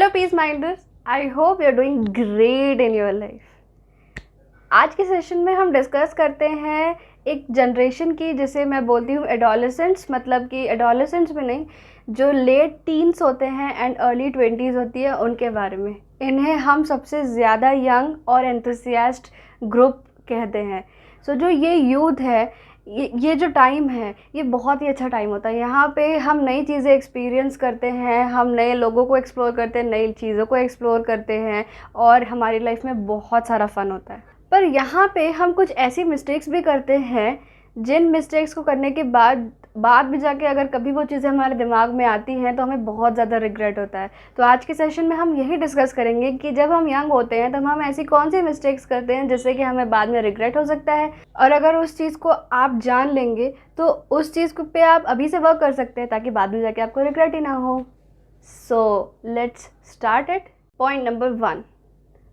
Hello peace minders, I hope you are doing great in your life. आज के session में हम discuss करते हैं एक जनरेशन की, जिसे मैं बोलती हूँ एडोलेसेंट्स, मतलब कि एडोलेसेंट्स में नहीं, जो लेट टीन्स होते हैं एंड अर्ली 20s होती है, उनके बारे में। इन्हें हम सबसे ज़्यादा यंग और एंथुसियास्ट ग्रुप कहते हैं। सो जो ये यूथ है, ये जो टाइम है, ये बहुत ही अच्छा टाइम होता है। यहाँ पे हम नई चीज़ें एक्सपीरियंस करते हैं, हम नए लोगों को एक्सप्लोर करते हैं, नई चीज़ों को एक्सप्लोर करते हैं और हमारी लाइफ में बहुत सारा फ़न होता है। पर यहाँ पे हम कुछ ऐसी मिस्टेक्स भी करते हैं जिन मिस्टेक्स को करने के बाद भी जाके अगर कभी वो चीज़ें हमारे दिमाग में आती हैं तो हमें बहुत ज़्यादा रिग्रेट होता है। तो आज के सेशन में हम यही डिस्कस करेंगे कि जब हम यंग होते हैं तब हम ऐसी कौन सी मिस्टेक्स करते हैं जिससे कि हमें बाद में रिग्रेट हो सकता है, और अगर उस चीज़ को आप जान लेंगे तो उस चीज़ पे आप अभी से वर्क कर सकते हैं ताकि बाद में जाके आपको रिग्रेट ही ना हो। So let's start it. Point number 1,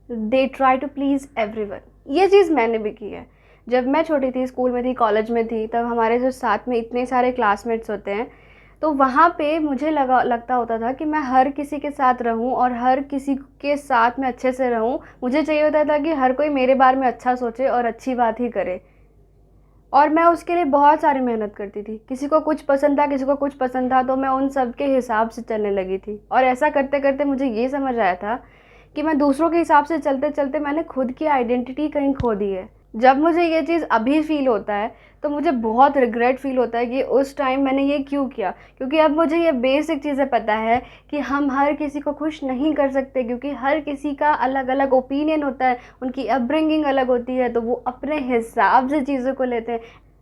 they try to please everyone. ये चीज़ मैंने भी की है। जब मैं छोटी थी, स्कूल में थी, कॉलेज में थी, तब हमारे जो साथ में इतने सारे क्लासमेट्स होते हैं, तो वहाँ पे मुझे लगता होता था कि मैं हर किसी के साथ रहूँ और हर किसी के साथ मैं अच्छे से रहूँ। मुझे चाहिए होता था कि हर कोई मेरे बारे में अच्छा सोचे और अच्छी बात ही करे, और मैं उसके लिए बहुत सारी मेहनत करती थी। किसी को कुछ पसंद था, किसी को कुछ पसंद था, तो मैं उन सब के हिसाब से चलने लगी थी। और ऐसा करते करते मुझे ये समझ आया था कि मैं दूसरों के हिसाब से चलते चलते मैंने खुद की आइडेंटिटी कहीं खो दी है। जब मुझे ये चीज़ अभी फ़ील होता है तो मुझे बहुत रिग्रेट फ़ील होता है कि उस टाइम मैंने ये क्यों किया, क्योंकि अब मुझे ये बेसिक चीज़ें पता है कि हम हर किसी को खुश नहीं कर सकते, क्योंकि हर किसी का अलग अलग ओपिनियन होता है, उनकी अपब्रिंगिंग अलग होती है, तो वो अपने हिसाब से चीज़ों को लेते हैं।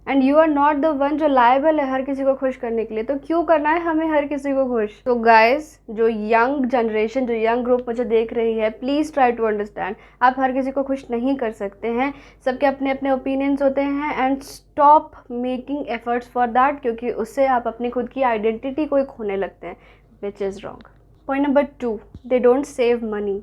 And you are not the one जो लायबल है हर किसी को खुश करने के लिए। तो क्यों करना है हमें हर किसी को खुश? तो गाइस, जो यंग जनरेशन, जो यंग ग्रुप मुझे देख रही है, प्लीज़ ट्राई टू अंडरस्टैंड, आप हर किसी को खुश नहीं कर सकते हैं। सबके अपने अपने ओपिनियंस होते हैं, and stop making efforts for that, क्योंकि उससे आप अपनी खुद की आइडेंटिटी को ही खोने लगते हैं, which is wrong. Point number 2, they don't save money.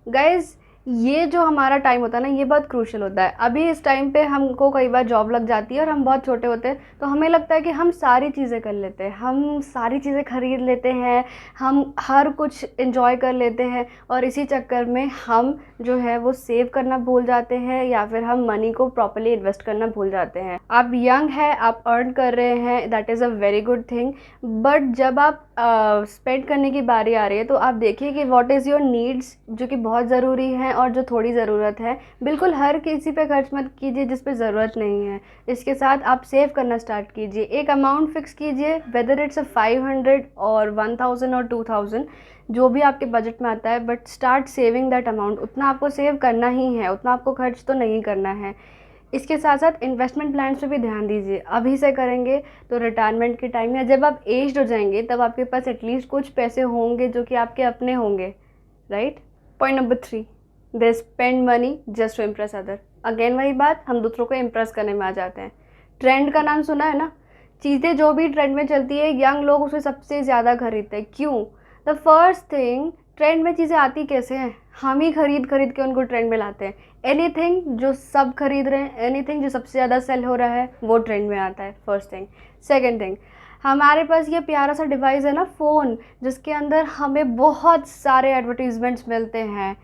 Guys, ये जो हमारा टाइम होता है ना, ये बहुत क्रूशल होता है। अभी इस टाइम पे हमको कई बार जॉब लग जाती है और हम बहुत छोटे होते हैं, तो हमें लगता है कि हम सारी चीज़ें कर लेते हैं, हम सारी चीज़ें खरीद लेते हैं, हम हर कुछ एंजॉय कर लेते हैं, और इसी चक्कर में हम जो है वो सेव करना भूल जाते हैं, या फिर हम मनी को प्रॉपर्ली इन्वेस्ट करना भूल जाते हैं। आप यंग है, आप अर्न कर रहे हैं, that is a very good thing, but जब आप स्पेंड करने की बारी आ रही है तो आप देखिए कि व्हाट इज़ योर नीड्स, जो कि बहुत ज़रूरी हैं और जो थोड़ी ज़रूरत है। बिल्कुल हर किसी पे खर्च मत कीजिए जिस पे ज़रूरत नहीं है। इसके साथ आप सेव करना स्टार्ट कीजिए। एक अमाउंट फ़िक्स कीजिए, वेदर इट्स अ 500 और 1000 और 2000, जो भी आपके बजट में आता है, but start saving that amount. उतना आपको सेव करना ही है, उतना आपको खर्च तो नहीं करना है। इसके साथ साथ इन्वेस्टमेंट प्लान्स पे भी ध्यान दीजिए। अभी से करेंगे तो रिटायरमेंट के टाइम या जब आप एज्ड हो जाएंगे तब आपके पास एटलीस्ट कुछ पैसे होंगे जो कि आपके अपने होंगे, right. Point number 3, they spend money just to impress other. Again वही बात, हम दूसरों को इम्प्रेस करने में आ जाते हैं। ट्रेंड का नाम सुना है ना? चीज़ें जो भी ट्रेंड में चलती है, यंग लोग उसे सबसे ज़्यादा खरीदते हैं। क्यों? द फर्स्ट थिंग, ट्रेंड में चीज़ें आती कैसे हैं? हम ही खरीद के उनको ट्रेंड में लाते हैं। एनीथिंग जो सब खरीद रहे हैं, एनीथिंग जो सबसे ज़्यादा सेल हो रहा है, वो ट्रेंड में आता है, फर्स्ट थिंग। सेकंड थिंग, हमारे पास ये प्यारा सा डिवाइस है ना, फ़ोन, जिसके अंदर हमें बहुत सारे एडवर्टीज़मेंट्स मिलते हैं।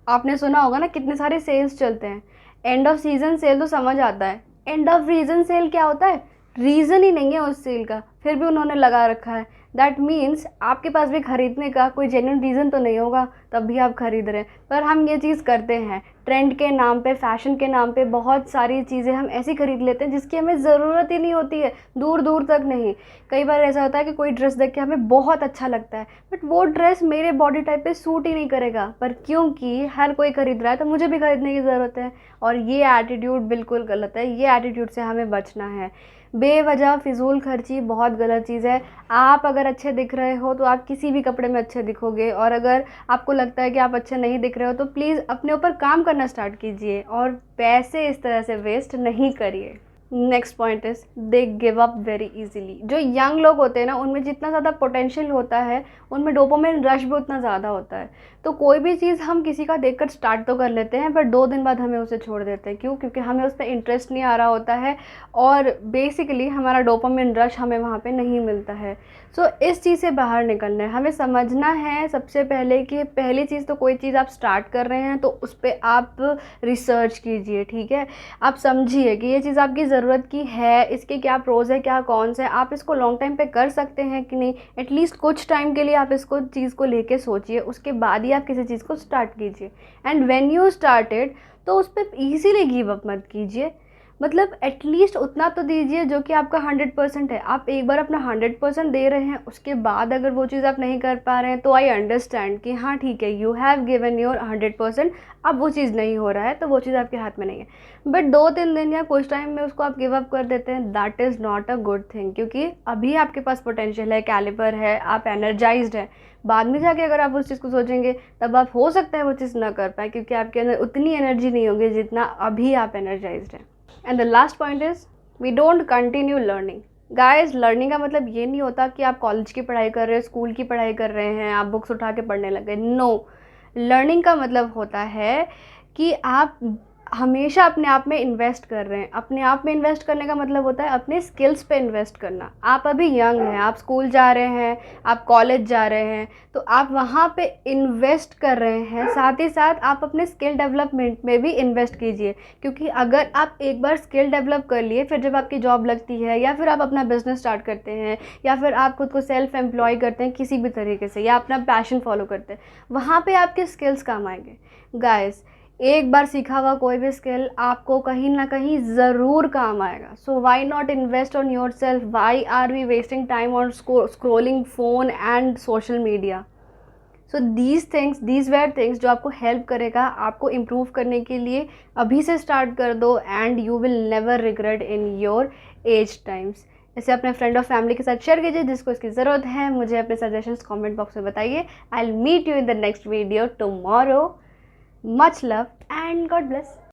आपने सुना होगा ना, कितने सारे सेल्स चलते हैं। एंड ऑफ सीज़न सेल तो समझ आता है, एंड ऑफ रीज़न सेल क्या होता है? रीज़न ही नहीं है उस सेल का, फिर भी उन्होंने लगा रखा है। दैट मीन्स आपके पास भी खरीदने का कोई जेन्युइन रीज़न तो नहीं होगा, तब भी आप खरीद रहे हैं। पर हम ये चीज़ करते हैं, ट्रेंड के नाम पे, फैशन के नाम पे बहुत सारी चीज़ें हम ऐसी खरीद लेते हैं जिसकी हमें ज़रूरत ही नहीं होती है, दूर दूर तक नहीं। कई बार ऐसा होता है कि कोई ड्रेस देख के हमें बहुत अच्छा लगता है, बट वो ड्रेस मेरे बॉडी टाइप पे सूट ही नहीं करेगा, पर क्योंकि हर कोई खरीद रहा है तो मुझे भी खरीदने की ज़रूरत है। और ये एटीट्यूड बिल्कुल गलत है, ये एटीट्यूड से हमें बचना है। बेवजह फिजूल खर्ची बहुत गलत चीज़ है। आप अगर अच्छे दिख रहे हो तो आप किसी भी कपड़े में अच्छे दिखोगे, और अगर आपको लगता है कि आप अच्छे नहीं दिख रहे हो तो प्लीज़ अपने ऊपर काम करना स्टार्ट कीजिए और पैसे इस तरह से वेस्ट नहीं करिए। Next point is they give up very easily. जो यंग लोग होते हैं ना, उनमें जितना ज़्यादा पोटेंशियल होता है, उनमें डोपामिन रश भी उतना ज़्यादा होता है। तो कोई भी चीज़ हम किसी का देखकर स्टार्ट तो कर लेते हैं, बट 2 दिन बाद हमें उसे छोड़ देते हैं। क्यों? क्योंकि हमें उस पर इंटरेस्ट नहीं आ रहा होता है और बेसिकली हमारा डोपामिन रश हमें वहाँ पे नहीं मिलता है। सो इस चीज़ से बाहर निकलना है। हमें समझना है सबसे पहले कि पहली चीज़ तो कोई चीज़ आप स्टार्ट कर रहे हैं तो उस पर आप रिसर्च कीजिए, ठीक है? आप समझिए कि ये चीज़ आपकी ज़रूरत की है, इसके क्या प्रोज़ है, क्या कॉन्स हैं, आप इसको लॉन्ग टाइम पे कर सकते हैं कि नहीं। एटलीस्ट कुछ टाइम के लिए आप इसको चीज़ को लेके सोचिए, उसके बाद ही आप किसी चीज़ को स्टार्ट कीजिए। एंड व्हेन यू स्टार्टेड तो उस पर ईज़िली गिव अप मत कीजिए। मतलब एटलीस्ट उतना तो दीजिए जो कि आपका 100% है। आप एक बार अपना 100% दे रहे हैं, उसके बाद अगर वो चीज़ आप नहीं कर पा रहे हैं तो आई अंडरस्टैंड कि हाँ ठीक है, यू हैव गिवन योर 100%, अब वो चीज़ नहीं हो रहा है तो वो चीज़ आपके हाथ में नहीं है। बट 2-3 दिन या कुछ टाइम में उसको आप गिव अप कर देते हैं, that is not a good thing. क्योंकि अभी आपके पास पोटेंशियल है, कैलिबर है, आप एनर्जाइज्ड हैं। बाद में जाके अगर आप उस चीज़ को सोचेंगे तब आप हो सकता है वो चीज़ ना कर पाएँ, क्योंकि आपके अंदर उतनी एनर्जी नहीं होगी जितना अभी आप एनर्जाइज्ड हैं। And the last point is we don't continue learning. Guys, learning का मतलब ये नहीं होता कि आप कॉलेज की पढ़ाई कर रहे हो, स्कूल की पढ़ाई कर रहे हैं, आप बुक्स उठा के पढ़ने लग गए। नो, लर्निंग का मतलब होता है कि आप हमेशा अपने आप में इन्वेस्ट कर रहे हैं। अपने आप में इन्वेस्ट करने का मतलब होता है अपने स्किल्स पे इन्वेस्ट करना। आप अभी यंग हैं, आप स्कूल जा रहे हैं, आप कॉलेज जा रहे हैं, तो आप वहाँ पे इन्वेस्ट कर रहे हैं। साथ ही साथ आप अपने स्किल डेवलपमेंट में भी इन्वेस्ट कीजिए। क्योंकि अगर आप एक बार स्किल डेवलप कर लिए, फिर जब आपकी जॉब लगती है या फिर आप अपना बिजनेस स्टार्ट करते हैं या फिर आप खुद को सेल्फ एम्प्लॉय करते हैं किसी भी तरीके से, या अपना पैशन फॉलो करते हैं, वहाँ पे आपके स्किल्स काम आएंगे। गाइस, एक बार सीखा हुआ कोई भी स्किल आपको कहीं ना कहीं ज़रूर काम आएगा। So why not invest on yourself? Why are we wasting time on scrolling phone and social media? So these were things जो आपको हेल्प करेगा आपको इम्प्रूव करने के लिए। अभी से स्टार्ट कर दो and you will never regret in your age times. इसे अपने फ्रेंड और फैमिली के साथ शेयर कीजिए जिसको इसकी ज़रूरत है। मुझे अपने सजेशंस कमेंट बॉक्स में बताइए। I will meet you in the next video tomorrow. Much love and God bless.